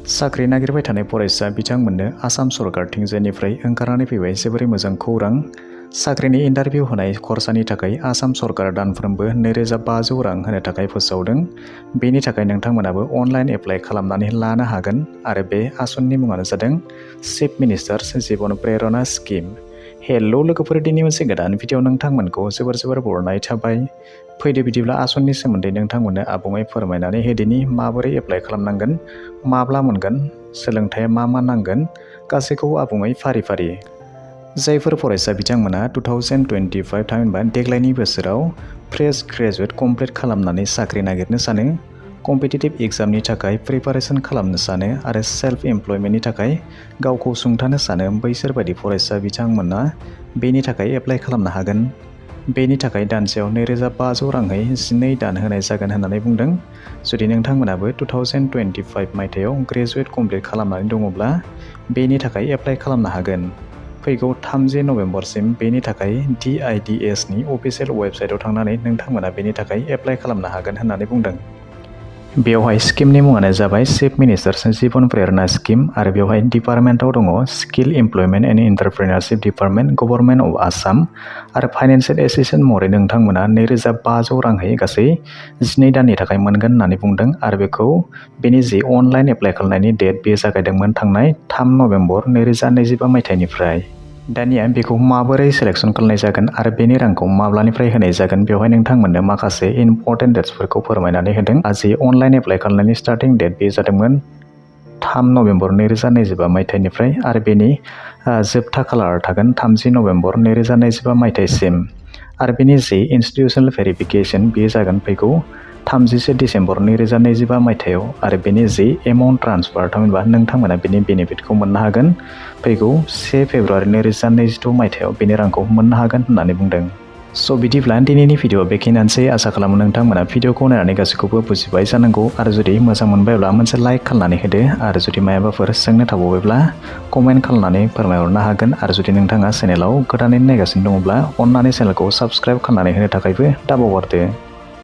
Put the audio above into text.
साख्रि नागिरबाय थानाय फरायसा बिथांमोननो आसाम सरकारथिंजायनिफ्राय ओंखारनानै फैबाय जोबोरै मोजां खौरां। साख्रिनि इन्टारभिउ होनाय खरसानि थाखाय आसाम सरकारा दानफ्रोमबो 2500 रां होनो थाखाय फोसावदों। बेनि थाखाय नोंथांमोनाबो अनलाइन एप्लाइ खालामनानै लानो हागोन आरो बे आसननि मुङानो जादों चिफ मिनिस्टार्स जिबन प्रेरणा स्किम। हेलो लोगोफोर, दिनै मोनसे गोदान भिडिअ नोंथांमोनखौ जोबोर बरायनाय थाबाय। फैदो बिदिब्ला आसननि सोमोन्दै नोंथांमोननो आबुङै फोरमायनानै होदिनि माबोरै एप्लाइ खालामनांगोन, माब्ला मोनगोन, सोलोंथाया मा नांगोन, गासैखौबो आबुङै फारि जायफोर फरायसा बिथांमोना 2025 थामहिनबा देग्लायनि बोसोराव फ्रेश ग्रेजुवेट कमप्लिट खालामनानै साख्रि नागिरनो सानो, कम्पिटिटिभ एग्जामनि थाखाय प्रिपारेसन खालामनो सानो आरो सेल्फ एमप्लयमेन्टनि थाखाय गावखौ सुंथानो सानो, बैसोर बायदि फरायसा बिथांमोना बेनि थाखाय एप्लाइ खालामनो हागोन। बेनि थाखाय दानसेयाव 2500 राङै 12 दान होनाय जागोन होननानै बुंदों। जुदि नोंथांमोनाबो 2025 मायथाइयाव ग्रेजुवेट कमप्लिट खालामनानै दङब्ला बेनि थाखाय एप्लाइ खालामनो हागोन। फैगौ 30 नभेम्बरसिम बेनि थाखाय DIDSनि अफिसियेल वेबसाइटआव थांनानै नोंथांमोना बेनि थाखाय एप्लाइ खालामनो हागोन होननानै बुंदों। बेवहाय स्किमनि मुङानो जाबाय चिफ मिनिस्टार्स जिबन प्रेरणा स्किम आरो बेवहाय डिपार्टमेन्टआव दङ skill employment and entrepreneurship department, government of Assam आरो फाइनेन्सियेल एसिस्टेन्ट महरै नोंथांमोना 2500 राङै गासै 12 दाननि थाखाय मोनगोन होननानै बुंदों आरो बेनि जि अनलाइन एप्लाइ खालामनायनि डेट बेयो जागायदोंमोन थांनाय 3 नभेम्बर 2025 मायथाइनिफ्राय। दानिया बेखौ माबोरै सेलेक्सन खालामनाय जागोन आरो बेनि रांखौ माब्लानिफ्राय होनाय जागोन, बेवहाय नोंथांमोननो माखासे इम्परटेन्ट डेट्सफोरखौ फोरमायनानै होदों। जि अनलाइन एप्लाइ खालामनायनि स्टार्टिं डेट बे जादोंमोन 3 नभेम्बर 2025 मायथाइनिफ्राय आरो बेनि जोबथा खालार थागोन 30 नभेम्बर 2025 मायथाइसिम आरो बेनि जि इन्स्टिटिउसनेल भेरिफिकेसन बेयो जागोन फैगौ 31 डिसेम्बर 2025 मायथाइयाव आरो बेनि जि एमाउन्ट ट्रान्सफार थामहिनबा नोंथांमोना बेनि बेनिफिटखौ मोननो हागोन फैगौ 1 फेब्रुवारि 2026 मायथाइयाव बेनि रांखौ मोननो हागोन होननानै बुंदों। स' बिदिब्ला दिनैनि भिडिअ बेखिनियानोसै। आसा खालामो नोंथांमोना भिडिअखौ नायनानै गासैखौबो बुजिबाय जानांगौ आरो जुदि मोजां मोनबायब्ला मोनसे लाइक खालामनानै होदो आरो जुदि मायाबाफोर सोंनो थाबावबायब्ला कमेन्ट खालामनानै फोरमायहरनो हागोन आरो जुदि नोंथाङा चेनेलाव गोदानै नायगासिनो दङब्ला अन्नानै चेनेलखौ साबस्क्राइब खालामनानै होनो थाखायबो दाबावहरदो।